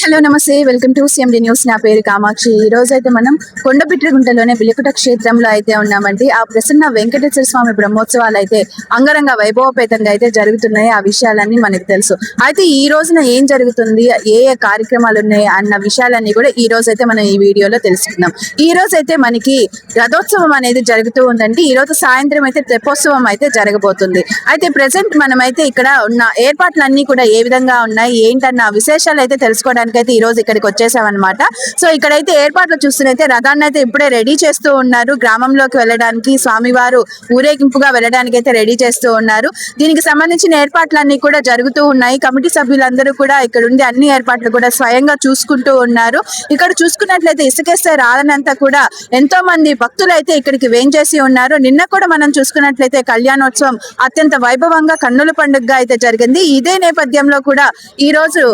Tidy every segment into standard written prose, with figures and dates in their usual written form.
Hello నమస్తే, welcome to CMD news. నా పేరు కామాక్షి. ఈ రోజు అయితే మనం కొండపిట్రగుంటలోనే బిలికుట క్షేత్రంలో అయితే ఉన్నామండి. ఆ ప్రసన్న వెంకటేశ్వర స్వామి బ్రహ్మోత్సవాలు అయితే అంగరంగ వైభవపేతంగా అయితే జరుగుతున్నాయి. ఆ విషయాలన్నీ మనకు తెలుసు. అయితే ఈ రోజున ఏం జరుగుతుంది, ఏ ఏ కార్యక్రమాలు ఉన్నాయి అన్న విషయాలన్నీ కూడా ఈ రోజు అయితే మనం ఈ వీడియోలో తెలుసుకుందాం. ఈ రోజు అయితే మనకి రథోత్సవం అనేది జరుగుతూ ఉందండి. ఈ రోజు సాయంత్రం అయితే తెప్పోత్సవం అయితే జరగబోతుంది. అయితే ప్రెసెంట్ మనమైతే ఇక్కడ ఉన్న ఏర్పాట్లన్నీ కూడా ఏ విధంగా ఉన్నాయి ఏంటన్న విశేషాలు అయితే తెలుసుకోవడానికి అయితే ఈ రోజు ఇక్కడికి వచ్చేసామన్నమాట. సో ఇక్కడైతే ఏర్పాట్లు చూస్తున్నైతే రథాన్ని అయితే ఇప్పుడే రెడీ చేస్తూ ఉన్నారు. గ్రామంలోకి వెళ్ళడానికి, స్వామివారు ఊరేగింపుగా వెళ్ళడానికి అయితే రెడీ చేస్తూ ఉన్నారు. దీనికి సంబంధించిన ఏర్పాట్లన్నీ కూడా జరుగుతూ ఉన్నాయి. కమిటీ సభ్యులందరూ కూడా ఇక్కడ ఉండి అన్ని ఏర్పాట్లు కూడా స్వయంగా చూసుకుంటూ ఉన్నారు. ఇక్కడ చూసుకున్నట్లయితే ఇసుకేస్తే రాలనంతా కూడా ఎంతో మంది భక్తులు అయితే ఇక్కడికి వేంచేసి ఉన్నారు. నిన్న కూడా మనం చూసుకున్నట్లయితే కళ్యాణోత్సవం అత్యంత వైభవంగా కన్నుల పండుగగా అయితే జరిగింది. ఇదే నేపథ్యంలో కూడా ఈ రోజు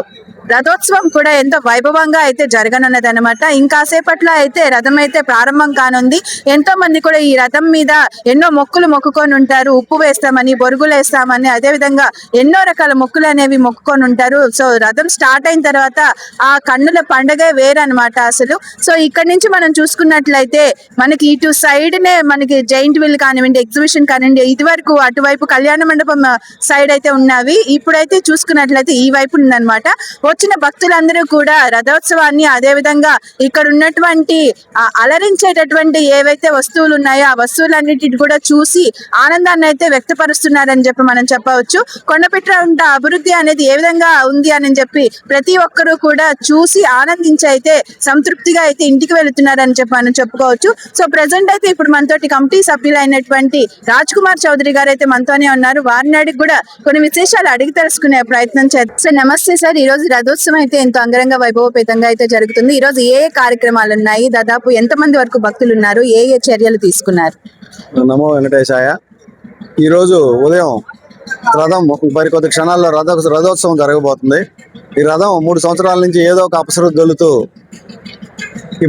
రథోత్సవం కూడా ఎంతో వైభవంగా అయితే జరగనున్నది అనమాట. ఇంకాసేపట్లో అయితే రథం అయితే ప్రారంభం కానుంది. ఎంతో మంది కూడా ఈ రథం మీద ఎన్నో మొక్కులు మొక్కుకొని ఉంటారు. ఉప్పు వేస్తామని, బొరుగులు వేస్తామని, అదేవిధంగా ఎన్నో రకాల మొక్కులు అనేవి మొక్కుకొని ఉంటారు. సో రథం స్టార్ట్ అయిన తర్వాత ఆ కన్నుల పండుగే వేరనమాట అసలు. సో ఇక్కడ నుంచి మనం చూసుకున్నట్లయితే మనకి ఇటు సైడ్నే మనకి జైంట్ వీల్ కానివ్వండి, ఎగ్జిబిషన్ కానివ్వండి, ఇది వరకు అటువైపు కళ్యాణ మండపం సైడ్ అయితే ఉన్నవి. ఇప్పుడైతే చూసుకున్నట్లయితే ఈ వైపు ఉందన్నమాట. వచ్చిన భక్తులందరూ కూడా రథోత్సవాన్ని, అదే విధంగా ఇక్కడ ఉన్నటువంటి అలరించేటటువంటి ఏవైతే వస్తువులు ఉన్నాయో ఆ వస్తువులన్నిటిని కూడా చూసి ఆనందాన్ని అయితే వ్యక్తపరుస్తున్నారని చెప్పి మనం చెప్పవచ్చు. కొండపిట్ట అభివృద్ధి అనేది ఏ విధంగా ఉంది అని చెప్పి ప్రతి ఒక్కరూ కూడా చూసి ఆనందించి అయితే సంతృప్తిగా అయితే ఇంటికి వెళుతున్నారని చెప్పి మనం చెప్పుకోవచ్చు. సో ప్రెసెంట్ అయితే ఇప్పుడు మనతోటి కమిటీ సభ్యులైనటువంటి రాజ్ కుమార్ చౌదరి గారు అయితే మనతోనే ఉన్నారు. వారిని అడిగి కూడా కొన్ని విశేషాలు అడిగి తెలుసుకునే ప్రయత్నం చేద్దాం. సార్ నమస్తే సార్. ఈ రోజు రథోత్సవం అయితే ఎంతో అంగరంగ వైభవపేతంగా అయితే జరుగుతుంది. ఈ రోజు ఏ కార్యక్రమాలు ఉన్నాయి, దాదాపు ఎంతమంది వరకు భక్తులు ఉన్నారు, ఏ ఏ చర్యలు తీసుకున్నారు? నమో వెంకటేశాయ. ఈరోజు ఉదయం రథం మరికొద్ది క్షణాల్లో రథోత్సవం జరగబోతుంది. ఈ రథం 3 సంవత్సరాల నుంచి ఏదో ఒక అపశృతి దొలుతూ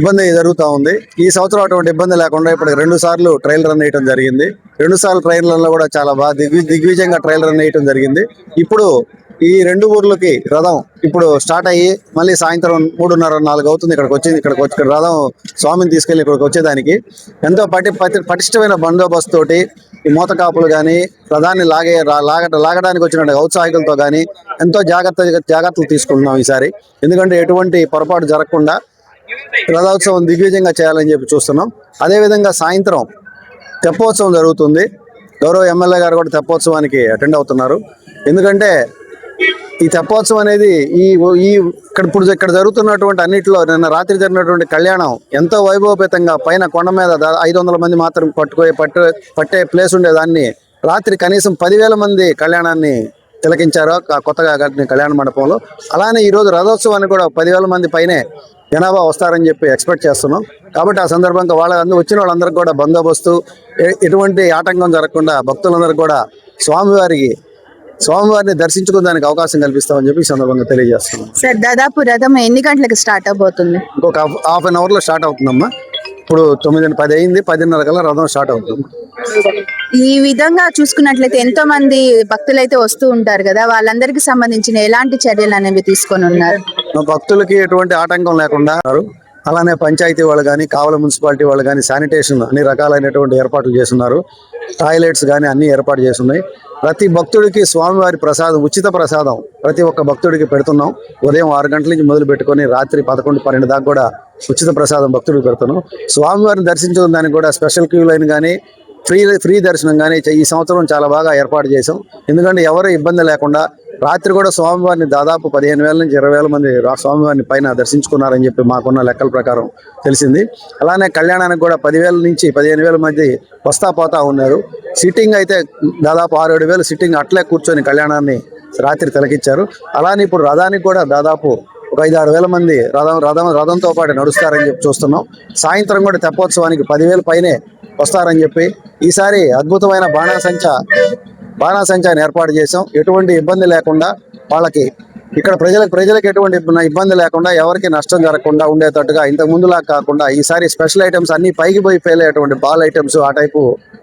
ఇబ్బంది జరుగుతూ ఉంది. ఈ సంవత్సరం అటువంటి ఇబ్బంది లేకుండా ఇప్పుడు 2 సార్లు ట్రయల్ రన్ వేయడం జరిగింది. 2 సార్లు ట్రయల్ రన్లో కూడా చాలా బాగా దిగ్విజయంగా ట్రయల్ రన్ వేయడం జరిగింది. ఇప్పుడు ఈ 2 ఊర్లకి రథం ఇప్పుడు స్టార్ట్ అయ్యి మళ్ళీ సాయంత్రం 3:30-4 అవుతుంది ఇక్కడికి రథం స్వామిని తీసుకెళ్లి ఇక్కడికి వచ్చేదానికి ఎంతో పటిష్టమైన బందోబస్తు తోటి ఈ మూతకాపులు కానీ రథాన్ని లాగడానికి వచ్చిన ఔత్సాహికులతో కానీ ఎంతో జాగ్రత్తలు తీసుకుంటున్నాం ఈసారి. ఎందుకంటే ఎటువంటి పొరపాటు జరగకుండా రథోత్సవం దిగ్విజయంగా చేయాలని చెప్పి చూస్తున్నాం. అదేవిధంగా సాయంత్రం తెప్పోత్సవం జరుగుతుంది. గౌరవ ఎమ్మెల్యే గారు కూడా తెప్పోత్సవానికి అటెండ్ అవుతున్నారు. ఎందుకంటే ఈ తెప్పోత్సవం అనేది ఇక్కడ జరుగుతున్నటువంటి అన్నింటిలో నిన్న రాత్రి జరిగినటువంటి కళ్యాణం ఎంతో వైభవపేతంగా పైన కొండ మీద 500 మంది మాత్రం పట్టే ప్లేస్ ఉండేదాన్ని రాత్రి కనీసం 10,000 మంది కళ్యాణాన్ని తిలకించారు కొత్తగా కట్టిన కళ్యాణ మండపంలో. అలానే ఈరోజు రథోత్సవాన్ని కూడా 10,000 మంది పైనే జనాభా వస్తారని చెప్పి ఎక్స్పెక్ట్ చేస్తున్నాం. కాబట్టి ఆ సందర్భంగా వచ్చిన వాళ్ళందరికీ కూడా బందోబస్తు, ఎటువంటి ఆటంకం జరగకుండా భక్తులందరికీ కూడా స్వామివారిని దర్శించుకోవడానికి అవకాశం కల్పిస్తామని చెప్పి ఈ సందర్భంగా తెలియజేస్తున్నాం. సార్ దాదాపు రథం ఎన్ని గంటలకు స్టార్ట్ అవబోతుంది? ఇంకొక హాఫ్ అన్ అవర్లో స్టార్ట్ అవుతుందమ్మా. ఇప్పుడు 9:10 అయింది, 10:30 కల్లా రథం స్టార్ట్ అవుతుంది. ఈ విధంగా చూసుకున్నట్లయితే ఎంతో మంది భక్తులు అయితే వస్తూ ఉంటారు కదా, వాళ్ళందరికీ సంబంధించిన ఎలాంటి చర్యలు అనేవి తీసుకొని ఉన్నారు? భక్తులకి ఎటువంటి ఆటంకం లేకుండా అలానే పంచాయతీ వాళ్ళు కానీ, కావల మున్సిపాలిటీ వాళ్ళు కానీ శానిటేషన్ అన్ని రకాలైనటువంటి ఏర్పాట్లు చేస్తున్నారు. టాయిలెట్స్ కానీ అన్ని ఏర్పాటు చేస్తున్నాయి. ప్రతి భక్తుడికి స్వామివారి ప్రసాదం, ఉచిత ప్రసాదం ప్రతి ఒక్క భక్తుడికి పెడుతున్నాం. ఉదయం 6 గంటల నుంచి మొదలు పెట్టుకొని రాత్రి 11-12 దాకా కూడా ఉచిత ప్రసాదం భక్తుడికి పెడుతున్నాం. స్వామివారిని దర్శించడం దానికి కూడా స్పెషల్ క్యూ లైన్ కానీ, ఫ్రీ దర్శనం కానీ ఈ సంవత్సరం చాలా బాగా ఏర్పాటు చేసాం. ఎందుకంటే ఎవరు ఇబ్బంది లేకుండా రాత్రి కూడా స్వామివారిని దాదాపు 15,000 నుంచి 20,000 మంది స్వామివారిని పైన దర్శించుకున్నారని చెప్పి మాకున్న లెక్కల ప్రకారం తెలిసింది. అలానే కళ్యాణానికి కూడా 10,000 నుంచి 15,000 మంది వస్తా పోతా ఉన్నారు. సిట్టింగ్ అయితే దాదాపు 6-7 వేలు సిట్టింగ్ అట్లే కూర్చొని కళ్యాణాన్ని రాత్రి తిలకిచ్చారు. అలానే ఇప్పుడు రథానికి కూడా దాదాపు ఒక 5-6 వేల మంది రథంతో పాటు నడుస్తారని చెప్పి చూస్తున్నాం. సాయంత్రం కూడా తెప్పోత్సవానికి 10,000 పైనే వస్తారని చెప్పి ఈసారి అద్భుతమైన బాణాసంచాన్ని ఏర్పాటు చేసాం. ఎటువంటి ఇబ్బంది లేకుండా వాళ్ళకి ఇక్కడ ప్రజలకు ఎటువంటి ఇబ్బంది లేకుండా, ఎవరికి నష్టం జరగకుండా ఉండేటట్టుగా ఇంతకు ముందులా కాకుండా ఈసారి స్పెషల్ ఐటమ్స్ అన్ని పైకి పోయి పేలేటువంటి బాల్ ఐటమ్స్, ఆ టైపు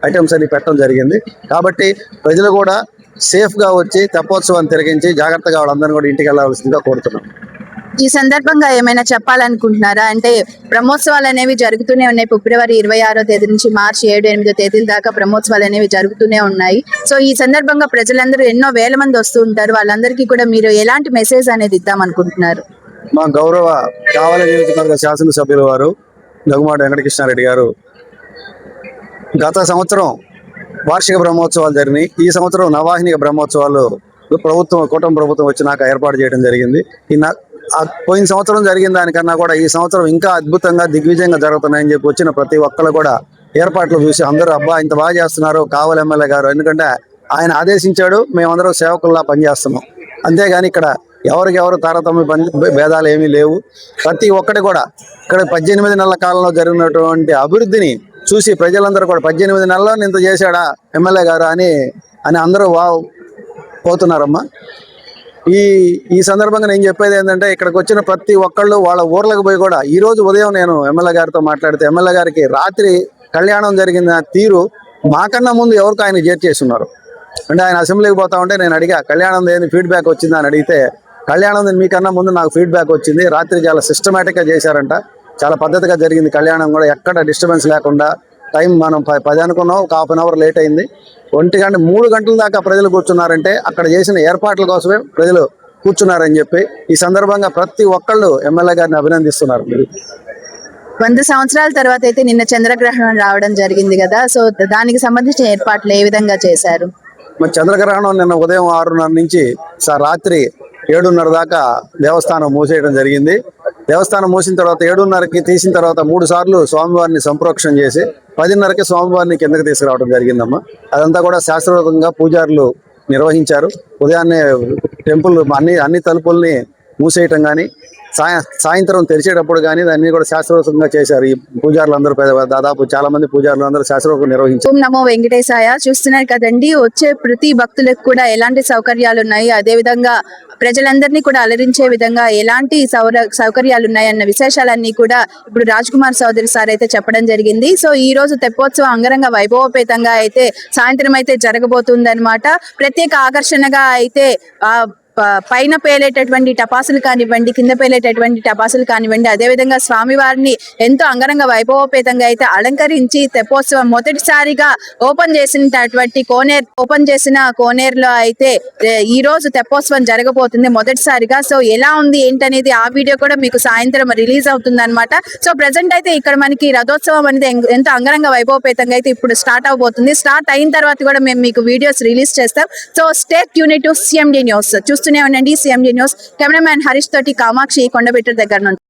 ఐటమ్స్ అన్ని పెట్టడం జరిగింది. కాబట్టి ప్రజలు కూడా సేఫ్గా వచ్చి తెప్పోత్సవాన్ని తిరిగించి జాగ్రత్తగా వాళ్ళందరినీ కూడా ఇంటికి వెళ్ళాల్సిందిగా కోరుతున్నాం. ఈ సందర్భంగా ఏమైనా చెప్పాలనుకుంటున్నారా? అంటే బ్రహ్మోత్సవాలు అనేవి జరుగుతూనే ఉన్నాయి. ఫిబ్రవరి 26వ తేదీ నుంచి మార్చి 7, 8 తేదీల దాకా బ్రహ్మోత్సవాలు అనేవి జరుగుతూనే ఉన్నాయి. సో ఈ సందర్భంగా ప్రజలందరూ ఎన్నో వేల మంది వస్తూ ఉంటారు. వాళ్ళందరికీ కూడా మీరు ఎలాంటి మెసేజ్ అనేది ఇద్దాం అనుకుంటున్నారు? మా గౌరవ కావలి నియోజకవర్గ శాసనసభ్యుల వారు దగ్గుమాటి వెంకటకృష్ణారెడ్డి గారు గత సంవత్సరం వార్షిక బ్రహ్మోత్సవాలు జరిగినాయి. ఈ సంవత్సరం నవాహినిక బ్రహ్మోత్సవాలు కుటుంబ ప్రభుత్వం వచ్చినాక ఏర్పాటు చేయడం జరిగింది. పోయిన సంవత్సరం జరిగిన దానికన్నా కూడా ఈ సంవత్సరం ఇంకా అద్భుతంగా దిగ్విజయంగా జరుగుతున్నాయని చెప్పి వచ్చిన ప్రతి ఒక్కరు కూడా ఏర్పాట్లు చూసి అందరూ అబ్బా ఇంత బాగా చేస్తున్నారు కావలి ఎమ్మెల్యే గారు, ఎందుకంటే ఆయన ఆదేశించాడు, మేమందరం సేవకుల్లా పనిచేస్తున్నాం. అంతేగాని ఇక్కడ ఎవరికెవరు తారతమ్య భేదాలు ఏమీ లేవు. ప్రతి ఒక్కటి కూడా ఇక్కడ 18 నెలల కాలంలో జరిగినటువంటి అభివృద్ధిని చూసి ప్రజలందరూ కూడా 18 నెలల్లో ఇంత చేశాడా ఎమ్మెల్యే గారు అని అందరూ వావ్ పోతున్నారమ్మా. ఈ సందర్భంగా నేను చెప్పేది ఏంటంటే ఇక్కడికి వచ్చిన ప్రతి ఒక్కళ్ళు వాళ్ళ ఊర్లకు పోయి కూడా ఈ రోజు ఉదయం నేను ఎమ్మెల్యే గారితో మాట్లాడితే ఎమ్మెల్యే గారికి రాత్రి కళ్యాణం జరిగిన తీరు మాకన్నా ముందు ఎవరికి ఆయన చేస్తున్నారు. అంటే ఆయన అసెంబ్లీకి పోతా ఉంటే నేను అడిగా కళ్యాణం దేని ఫీడ్బ్యాక్ వచ్చిందా అని అడిగితే కళ్యాణం మీకన్నా ముందు నాకు ఫీడ్బ్యాక్ వచ్చింది, రాత్రి చాలా సిస్టమేటిక్గా చేశారంట, చాలా పద్ధతిగా జరిగింది కళ్యాణం కూడా, ఎక్కడ డిస్టర్బెన్స్ లేకుండా. టైం మనం 10 అనుకున్నాం, ఒక హాఫ్ అన్ అవర్ లేట్ అయింది. 1 గంట 3 గంటల దాకా ప్రజలు కూర్చున్నారంటే అక్కడ చేసిన ఏర్పాట్ల కోసమే ప్రజలు కూర్చున్నారని చెప్పి ఈ సందర్భంగా ప్రతి ఒక్కళ్ళు ఎమ్మెల్యే గారిని అభినందిస్తున్నారు. 100 సంవత్సరాల తర్వాత అయితే నిన్న చంద్రగ్రహణం రావడం జరిగింది కదా, సో దానికి సంబంధించిన ఏర్పాట్లు ఏ విధంగా చేశారు? మరి చంద్రగ్రహణం నిన్న ఉదయం 6:30 నుంచి రాత్రి 7:30 దాకా దేవస్థానం మూసేయడం జరిగింది. దేవస్థానం మూసిన తర్వాత 7:30కి తీసిన తర్వాత 3 సార్లు స్వామివారిని సంప్రోక్షణ చేసి 10:30కి స్వామివారిని కిందకి తీసుకురావడం జరిగిందమ్మా. అదంతా కూడా శాస్త్రోక్తంగా పూజారులు నిర్వహించారు. ఉదయాన్నే టెంపుల్ అన్ని తలుపుల్ని మూసేయటం కానీ సాయంత్రం తెరిచేటప్పుడు కానీ దాన్ని కూడా శాస్త్రోక్తంగా చేశారు. ఈ పూజారులు అందరూ దాదాపు చాలా మంది పూజారులు అందరూ శాస్త్రోక్తంగా నిర్వహించారు. ఓం నమో వెంకటేశాయ. చూస్తున్నారు కదండి, వచ్చే ప్రతి భక్తులకు కూడా ఎలాంటి సౌకర్యాలు ఉన్నాయి, అదే విధంగా ప్రజలందరినీ కూడా అలరించే విధంగా ఎలాంటి సౌకర్యాలు ఉన్నాయి అన్న విశేషాలన్నీ కూడా ఇప్పుడు రాజ్ కుమార్ చౌదరి సార్ అయితే చెప్పడం జరిగింది. సో ఈ రోజు తెప్పోత్సవం అంగరంగ వైభవపేతంగా అయితే సాయంత్రం అయితే జరగబోతుంది అనమాట. ప్రత్యేక ఆకర్షణగా అయితే పైన పేలేటటువంటి టపాసులు కానివ్వండి, కింద పేలేటటువంటి టపాసులు కానివ్వండి, అదేవిధంగా స్వామివారిని ఎంతో అంగరంగ వైభవపేతంగా అయితే అలంకరించి తెప్పోత్సవం మొదటిసారిగా ఓపెన్ చేసిన కోనేరులో అయితే ఈ రోజు తెప్పోత్సవం జరగబోతుంది మొదటిసారిగా. సో ఎలా ఉంది ఏంటనేది ఆ వీడియో కూడా మీకు సాయంత్రం రిలీజ్ అవుతుంది అనమాట. సో ప్రజెంట్ అయితే ఇక్కడ మనకి రథోత్సవం అనేది ఎంతో అంగరంగ వైభవపేతంగా అయితే ఇప్పుడు స్టార్ట్ అవబోతుంది. స్టార్ట్ అయిన తర్వాత కూడా మేము మీకు వీడియోస్ రిలీజ్ చేస్తాం. So stay tuned to CMD news. చూస్తూనే ఉండండి CMD న్యూస్. కెమెరామ్యాన్ హరీష్ తోటి కామాక్షి, కొండబెట్టు దగ్గర నుంచి.